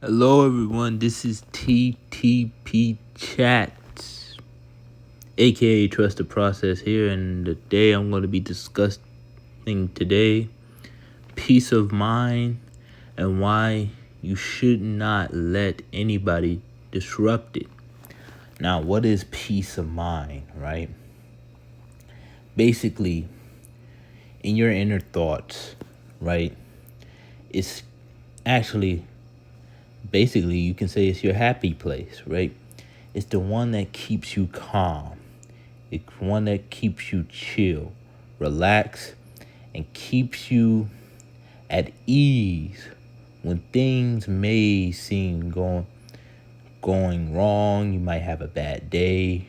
Hello, everyone. This is TTP Chats, aka Trust the Process here, and today I'm going to be discussing today peace of mind and why you should not let anybody disrupt it. Now, what is peace of mind, right? Basically, in your inner thoughts, right? It's actually basically you can say it's your happy place, right? It's the one that keeps you calm. It's one that keeps you chill, relax, and keeps you at ease when things may seem going wrong. You might have a bad day.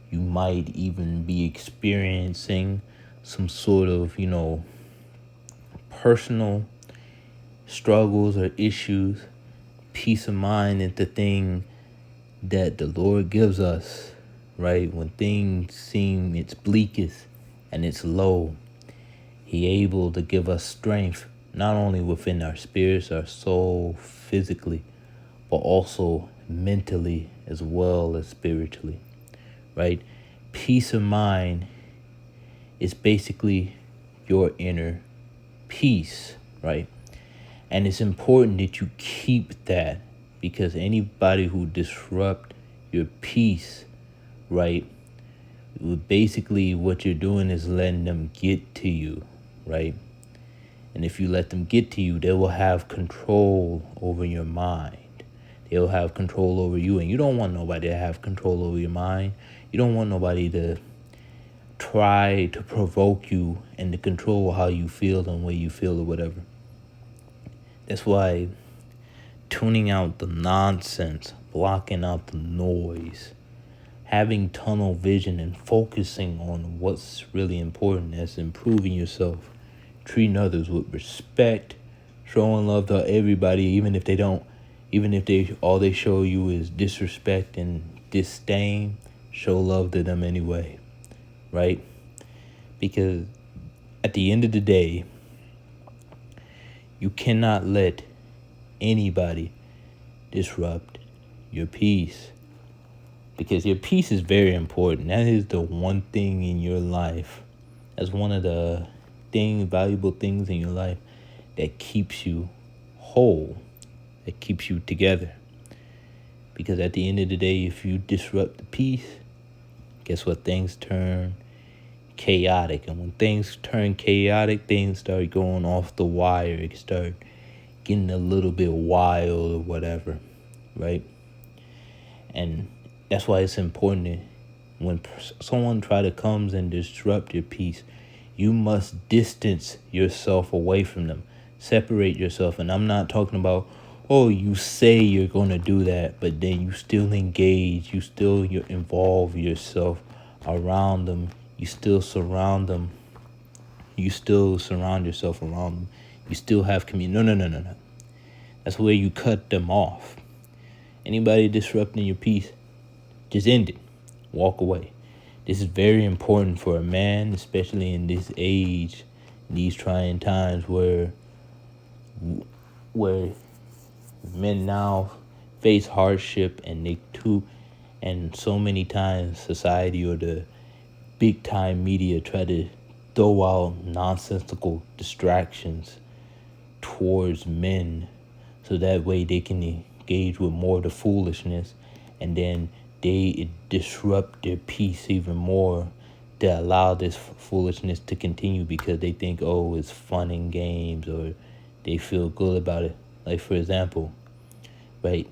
You might even be experiencing some sort of, personal struggles or issues. Peace of mind is the thing that the Lord gives us, right? When things seem its bleakest and it's low, He able to give us strength, not only within our spirits, our soul, physically, but also mentally as well as spiritually, right? Peace of mind is basically your inner peace, right? And it's important that you keep that, because anybody who disrupt your peace, right, basically what you're doing is letting them get to you, right? And if you let them get to you, they will have control over your mind. They'll have control over you, and you don't want nobody to have control over your mind. You don't want nobody to try to provoke you and to control how you feel and where you feel or whatever. That's why tuning out the nonsense, blocking out the noise, having tunnel vision and focusing on what's really important, as improving yourself, treating others with respect, showing love to everybody, even if they all they show you is disrespect and disdain, show love to them anyway, right? Because at the end of the day, you cannot let anybody disrupt your peace, because your peace is very important. That is the one thing in your life. That's one of the valuable things in your life that keeps you whole, that keeps you together. Because at the end of the day, if you disrupt the peace, guess what? Things turn chaotic. And when things turn chaotic, things start going off the wire. It start getting a little bit wild or whatever, right? And that's why it's important that when someone try to comes and disrupt your peace, you must distance yourself away from them. Separate yourself. And I'm not talking about, oh, you say you're going to do that, but then you still engage. You involve yourself around them. You still surround them. You still surround yourself around them. You still have community. No. That's where you cut them off. Anybody disrupting your peace, just end it. Walk away. This is very important for a man, especially in this age, in these trying times where men now face hardship, and so many times society or the big time media try to throw out nonsensical distractions towards men, so that way they can engage with more of the foolishness, and then they disrupt their peace even more to allow this foolishness to continue, because they think, oh, it's fun and games, or they feel good about it. Like, for example, right,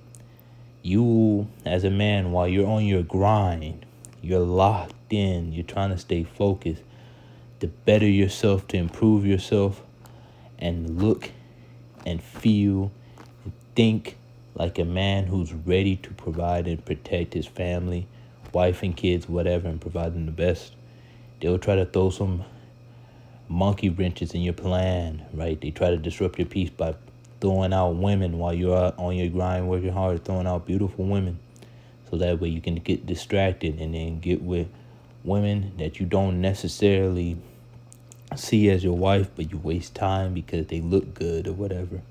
you as a man, while you're on your grind, you're locked in, you're trying to stay focused to better yourself, to improve yourself, and look and feel and think like a man who's ready to provide and protect his family, wife and kids, whatever, and provide them the best. They'll try to throw some monkey wrenches in your plan, right? They try to disrupt your peace by throwing out women while you're out on your grind, working hard, throwing out beautiful women. So that way you can get distracted and then get with women that you don't necessarily see as your wife, but you waste time because they look good or whatever.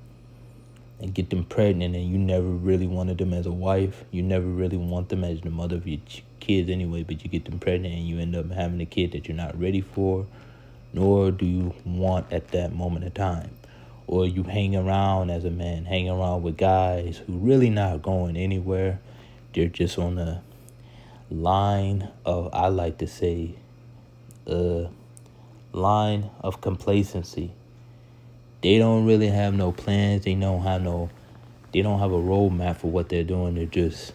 and get them pregnant, and you never really wanted them as a wife. You never really want them as the mother of your kids anyway, but you get them pregnant and you end up having a kid that you're not ready for, nor do you want at that moment of time. Or you hang around as a man, hang around with guys who really not going anywhere. They're just on the line of, I like to say, line of complacency. They don't really have no plans. They don't have a roadmap for what they're doing. They're just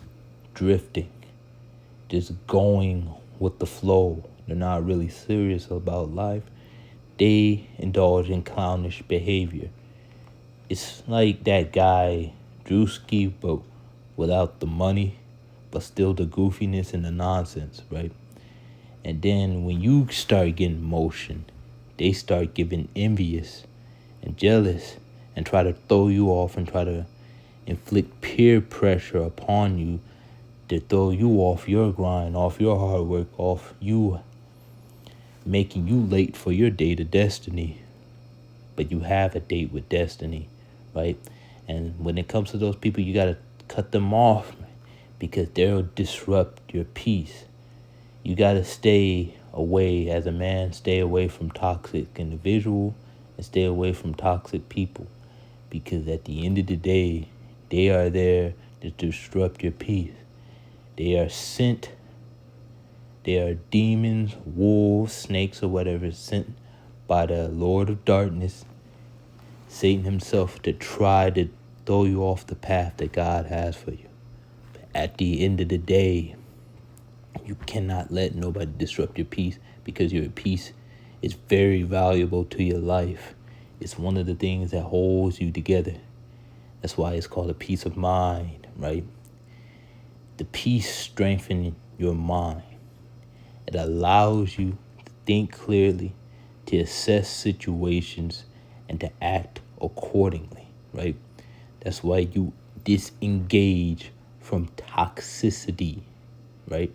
drifting, just going with the flow. They're not really serious about life. They indulge in clownish behavior. It's like that guy Drewski, but without the money, but still the goofiness and the nonsense, right? And then when you start getting motion, they start getting envious and jealous and try to throw you off and try to inflict peer pressure upon you to throw you off your grind, off your hard work, off you, making you late for your date of destiny. But you have a date with destiny, right? And when it comes to those people, you got to cut them off because they'll disrupt your peace. You got to stay away as a man, stay away from toxic individual and stay away from toxic people, because at the end of the day, they are there to disrupt your peace. They are sent. They are demons, wolves, snakes, or whatever, sent by the Lord of Darkness, Satan himself, to try to throw you off the path that God has for you. But at the end of the day, you cannot let nobody disrupt your peace, because your peace is very valuable to your life. It's one of the things that holds you together. That's why it's called a peace of mind, right? The peace strengthens your mind. It allows you to think clearly, to assess situations, and to act accordingly, right? That's why you disengage from toxicity, right?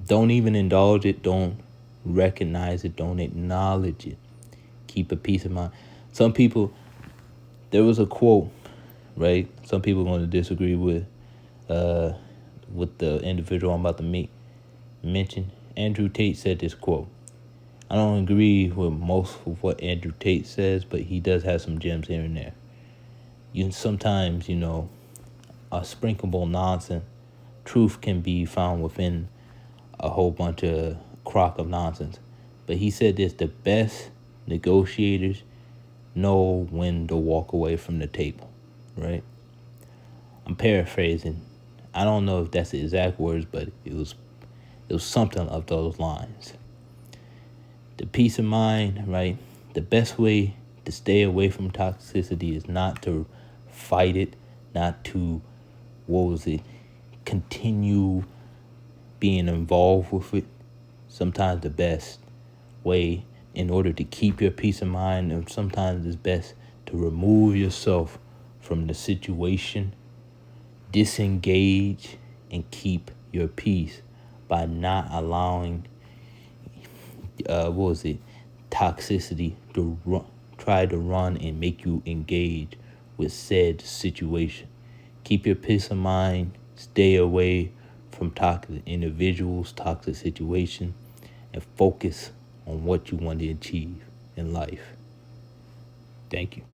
Don't even indulge it. Don't recognize it. Don't acknowledge it. Keep a peace of mind. Some people, there was a quote, right? Some people are going to disagree with the individual I'm about to mention. Andrew Tate said this quote. I don't agree with most of what Andrew Tate says, but he does have some gems here and there. Sometimes, a sprinkleable nonsense, truth can be found within a whole bunch of crock of nonsense. But he said this: the best negotiators know when to walk away from the table, right? I'm paraphrasing. I don't know if that's the exact words, but it was something of those lines. The peace of mind, right? The best way to stay away from toxicity is not to fight it, not to, continue being involved with it. Sometimes the best way, in order to keep your peace of mind, and sometimes it's best to remove yourself from the situation, disengage, and keep your peace by not allowing toxicity to try to run and make you engage with said situation. Keep your peace of mind. Stay away from toxic individuals, toxic situations, and focus on what you want to achieve in life. Thank you.